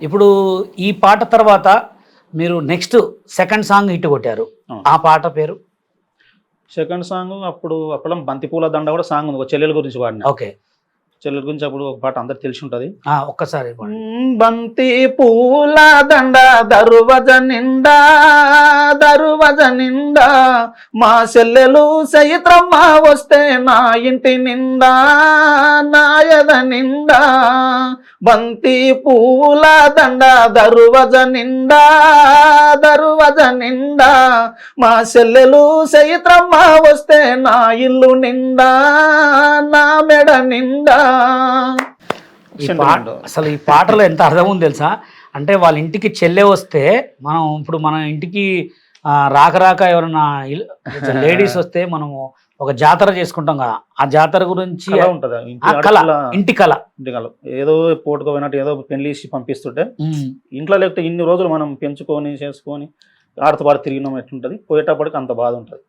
ఇప్పుడు ఈ పాట తర్వాత మీరు నెక్స్ట్ సెకండ్ సాంగ్ హిట్ కొట్టారు. ఆ పాట పేరు? సెకండ్ సాంగ్ అప్పుడు బంతిపూల దండ కూడా సాంగ్ ఉంది, ఒక చెల్లెల గురించి వాడిన. ఓకే. చెల్లెల గురించి అప్పుడు ఒక పాట అందరికి తెలిసి ఉంటుంది. ఒక్కసారి బంతి పూల దండ దరువజ నిండా దరువజ నిండా మా చెల్లెలు సైత్రమ్మ వస్తే నా ఇంటి నిండా నాయద నిండా బంతి పూల దండ దరువజ నిండా దరువజ నిండా మా చెల్లెలు సైత్రమ్మ వస్తే నా ఇల్లు నిండా నా మెడ నిండా. అసలు ఈ పాటలో ఎంత అర్థం ఉంది తెలుసా? అంటే వాళ్ళ ఇంటికి చెల్లె వస్తే ఇప్పుడు మన ఇంటికి రాక రాక ఎవరైనా లేడీస్ వస్తే మనము ఒక జాతర చేసుకుంటాం కదా, ఆ జాతర గురించి ఉంటది. ఇంటి కళ ఏదో పోటుకోపోయినట్టు ఏదో పెళ్లిసి పంపిస్తుంటే ఇంట్లో లేకపోతే ఇన్ని రోజులు మనం పెంచుకొని చేసుకొని ఆడతో పాటు తిరిగినాం ఎట్లుంటది, పోయేటప్పటికి అంత బాధ ఉంటది.